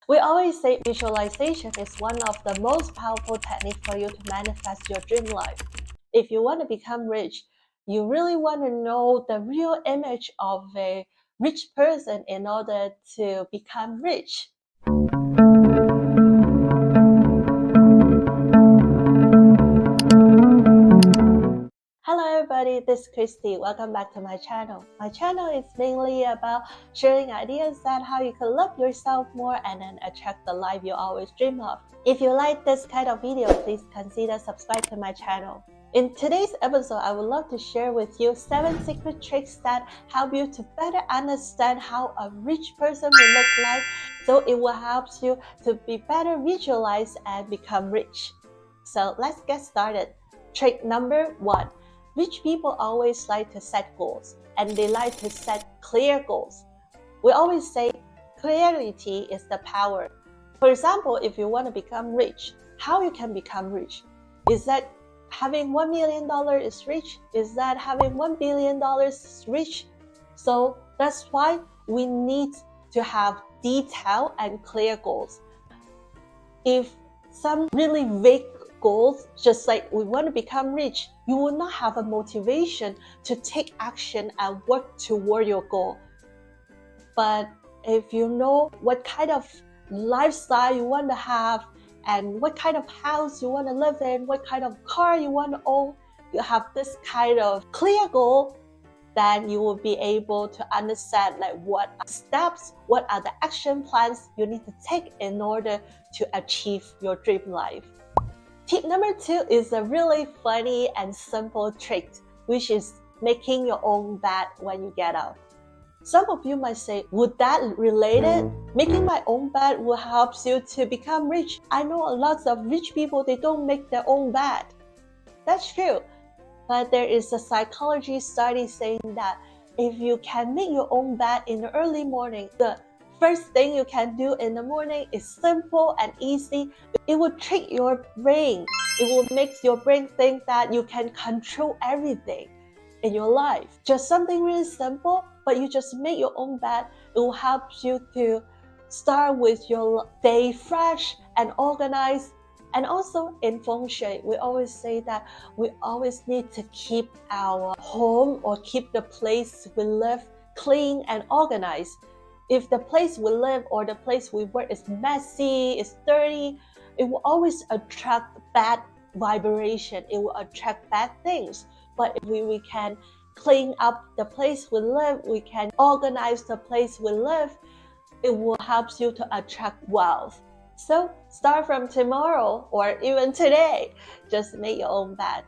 We always say visualization is one of the most powerful techniques for you to manifest your dream life. If you want to become rich, you really want to know the real image of a rich person in order to become rich. Hello everybody, this is Christy. Welcome back to my channel. My channel is mainly about sharing ideas that how you can love yourself more and then attract the life you always dream of. If you like this kind of video, please consider subscribe to my channel. In today's episode, I would love to share with you 7 secret tricks that help you to better understand how a rich person will look like, so it will help you to be better visualized and become rich. So let's get started. Trick number 1. Rich people always like to set goals, and they like to set clear goals. We always say clarity is the power. For example, if you want to become rich, how you can become rich? Is that having $1 million is rich? Is that having $1 billion is rich? So that's why we need to have detailed and clear goals. If some really vague goals, just like we want to become rich, you will not have a motivation to take action and work toward your goal. But if you know what kind of lifestyle you want to have and what kind of house you want to live in, what kind of car you want to own, you have this kind of clear goal, then you will be able to understand like what are steps, what are the action plans you need to take in order to achieve your dream life. Tip number 2 is a really funny and simple trick, which is making your own bed when you get up. Some of you might say, would that relate it? Making my own bed will help you to become rich. I know a lot of rich people, they don't make their own bed. That's true. But there is a psychology study saying that if you can make your own bed in the early morning, the first thing you can do in the morning is simple and easy. It will trick your brain. It will make your brain think that you can control everything in your life. Just something really simple, but you just make your own bed. It will help you to start with your day fresh and organized. And also in feng shui, we always say that we always need to keep our home or keep the place we live clean and organized. If the place we live or the place we work is messy, is dirty, it will always attract bad vibration. It will attract bad things. But if we can clean up the place we live, we can organize the place we live, it will help you to attract wealth. So start from tomorrow or even today, just make your own bed.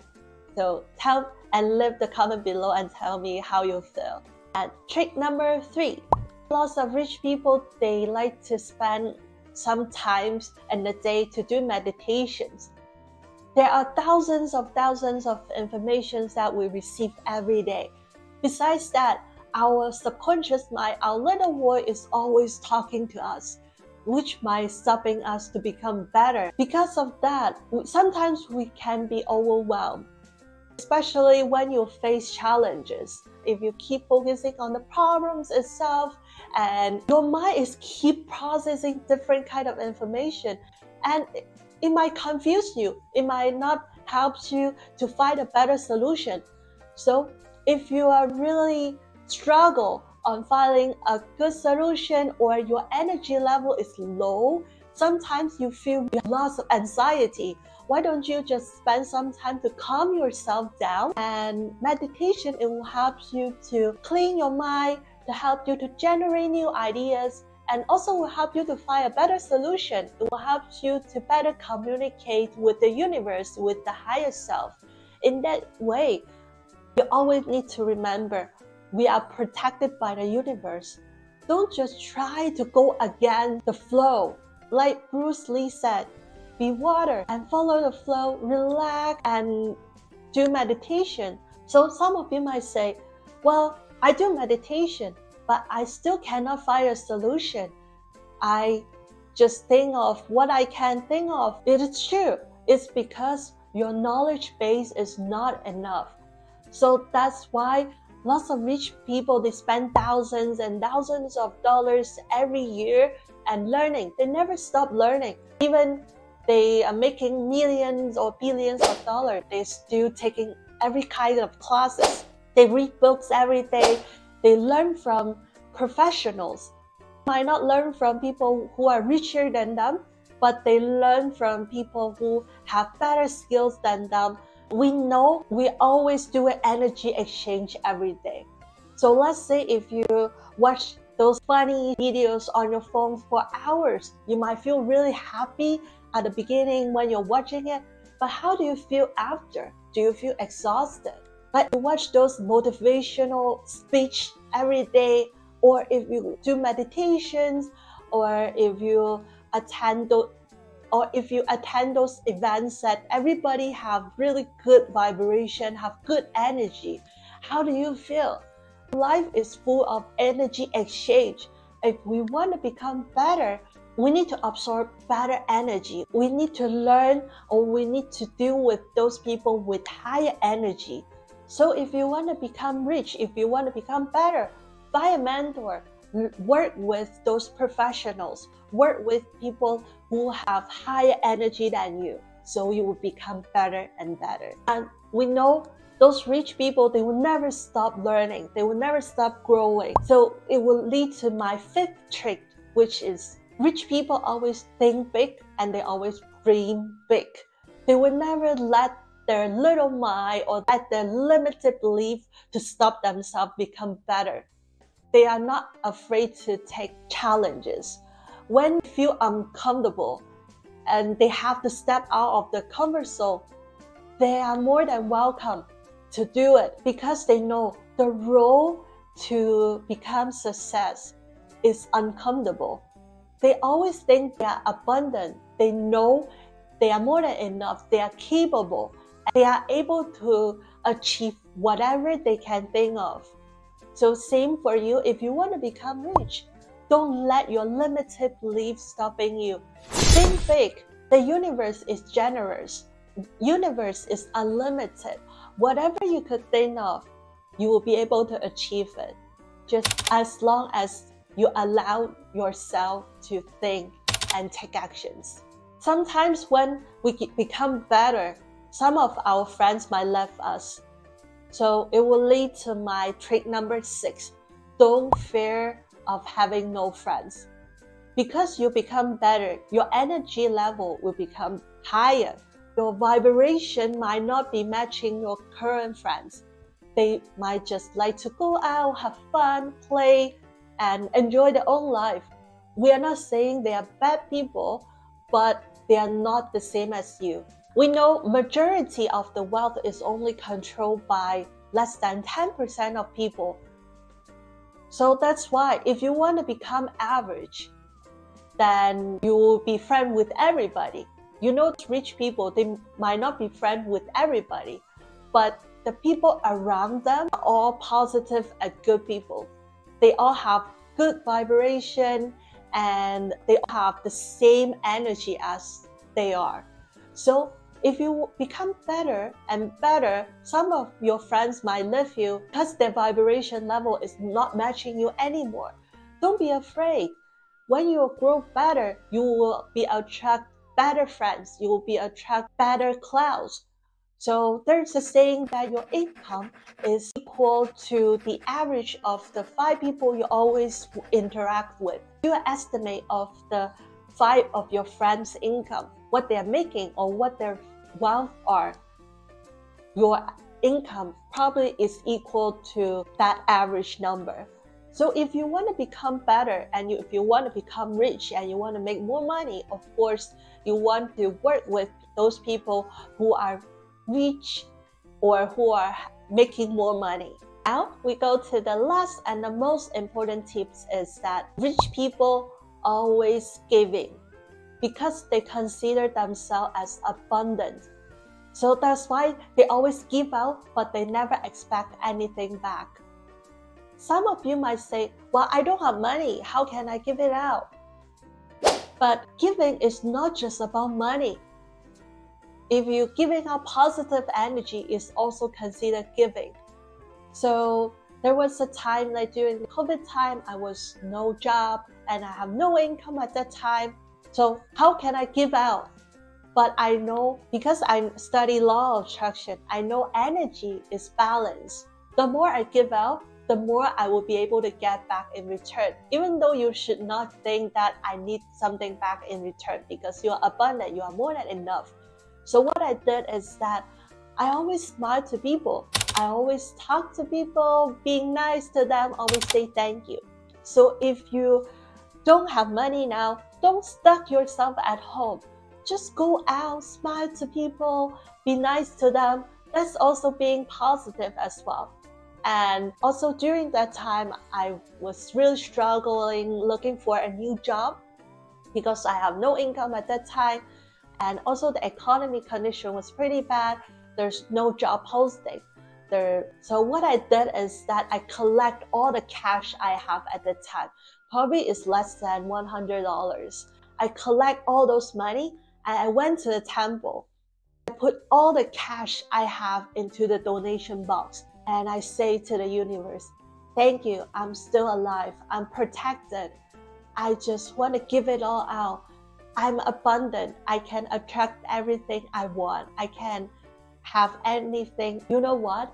So tell and leave the comment below and tell me how you feel. And trick number 3. Lots of rich people, they like to spend some time in the day to do meditations. There are thousands of information that we receive every day. Besides that, our subconscious mind, our little voice is always talking to us, which might stopping us to become better. Because of that, sometimes we can be overwhelmed, especially when you face challenges. If you keep focusing on the problems itself and your mind is keep processing different kind of information, and it might confuse you. It might not help you to find a better solution. So if you are really struggle on finding a good solution or your energy level is low, sometimes you feel lots of anxiety. Why don't you just spend some time to calm yourself down? And meditation, it will help you to clean your mind, to help you to generate new ideas, and also will help you to find a better solution. It will help you to better communicate with the universe, with the higher self. In that way, you always need to remember, we are protected by the universe. Don't just try to go against the flow. Like Bruce Lee said, be water and follow the flow, relax and do meditation. So some of you might say, well, I do meditation, but I still cannot find a solution. I just think of what I can think of. It is true. It's because your knowledge base is not enough. So that's why lots of rich people, they spend thousands and thousands of dollars every year and learning. They never stop learning. Even they are making millions or billions of dollars, they're still taking every kind of classes. They read books every day. They learn from professionals. Might not learn from people who are richer than them, but they learn from people who have better skills than them. We know we always do an energy exchange every day. So let's say if you watch those funny videos on your phone for hours, you might feel really happy at the beginning when you're watching it, but how do you feel after? Do you feel exhausted? But you watch those motivational speech every day, or if you do meditations, or if you attend those events that everybody have really good vibration, have good energy, how do you feel? Life is full of energy exchange. If we want to become better, we need to absorb better energy. We need to learn, or we need to deal with those people with higher energy. So if you want to become rich, if you want to become better, buy a mentor, work with those professionals, work with people who have higher energy than you, so you will become better and better. And we know those rich people, they will never stop learning. They will never stop growing. So it will lead to my fifth trick, which is rich people always think big and they always dream big. They will never let their little mind or let their limited belief to stop themselves become better. They are not afraid to take challenges. When they feel uncomfortable and they have to step out of the comfort zone, they are more than welcome to do it, because they know the road to become success is uncomfortable. They always think they are abundant. They know they are more than enough. They are capable. They are able to achieve whatever they can think of. So same for you. If you want to become rich, don't let your limited beliefs stopping you. Think big. The universe is generous. Universe is unlimited. Whatever you could think of, you will be able to achieve it. Just as long as you allow yourself to think and take actions. Sometimes when we become better, some of our friends might leave us. So it will lead to my trick number 6. Don't fear of having no friends. Because you become better, your energy level will become higher. Your vibration might not be matching your current friends. They might just like to go out, have fun, play, and enjoy their own life. We are not saying they are bad people, but they are not the same as you. We know majority of the wealth is only controlled by less than 10% of people. So that's why if you want to become average, then you will be friends with everybody. You know, rich people, they might not be friends with everybody, but the people around them are all positive and good people. They all have good vibration and they all have the same energy as they are. So if you become better and better, some of your friends might leave you because their vibration level is not matching you anymore. Don't be afraid. When you grow better, you will be attract better friends. You will be attract better clouds. So there's a saying that your income is equal to the average of the 5 people you always interact with. Your estimate of the 5 of your friends' income, what they're making or what their wealth are, your income probably is equal to that average number. So if you want to become better and if you want to become rich and you want to make more money, of course, you want to work with those people who are rich or who are making more money. Now we go to the last and the most important tips is that rich people always giving because they consider themselves as abundant. So that's why they always give out, but they never expect anything back. Some of you might say, well, I don't have money. How can I give it out? But giving is not just about money. If you're giving out positive energy, it's also considered giving. So there was a time like during COVID time, I was no job and I have no income at that time. So how can I give out? But I know, because I study law of attraction, I know energy is balance. The more I give out, the more I will be able to get back in return. Even though you should not think that I need something back in return, because you are abundant, you are more than enough. So what I did is that I always smile to people. I always talk to people, being nice to them, always say thank you. So if you don't have money now, don't stuck yourself at home. Just go out, smile to people, be nice to them. That's also being positive as well. And also during that time, I was really struggling looking for a new job because I have no income at that time. And also the economy condition was pretty bad. There's no job posting. So what I did is that I collect all the cash I have at the time. Probably is less than $100. I collect all those money and I went to the temple. I put all the cash I have into the donation box and I say to the universe, thank you, I'm still alive, I'm protected. I just want to give it all out. I'm abundant. I can attract everything I want. I can have anything. You know what?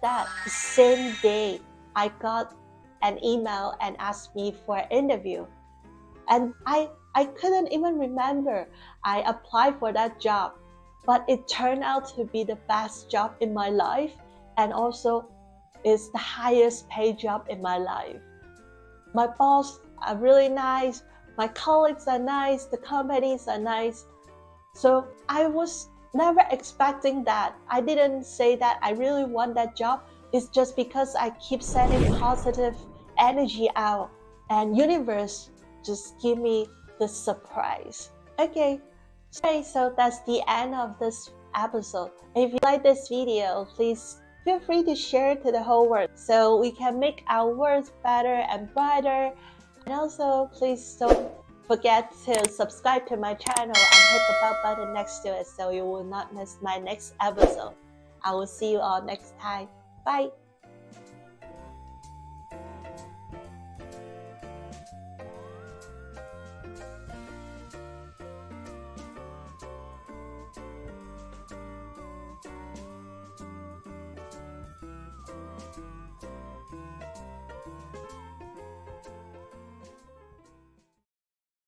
That same day, I got an email and asked me for an interview. And I couldn't even remember I applied for that job. But it turned out to be the best job in my life, and also is the highest paid job in my life. My boss are really nice. My colleagues are nice. The companies are nice. So I was never expecting that. I didn't say that I really want that job. It's just because I keep sending positive energy out, and universe just give me the surprise. Okay, so that's the end of this episode. If you like this video, please feel free to share it to the whole world so we can make our world better and brighter. And also, please don't forget to subscribe to my channel and hit the bell button next to it so you will not miss my next episode. I will see you all next time. Bye!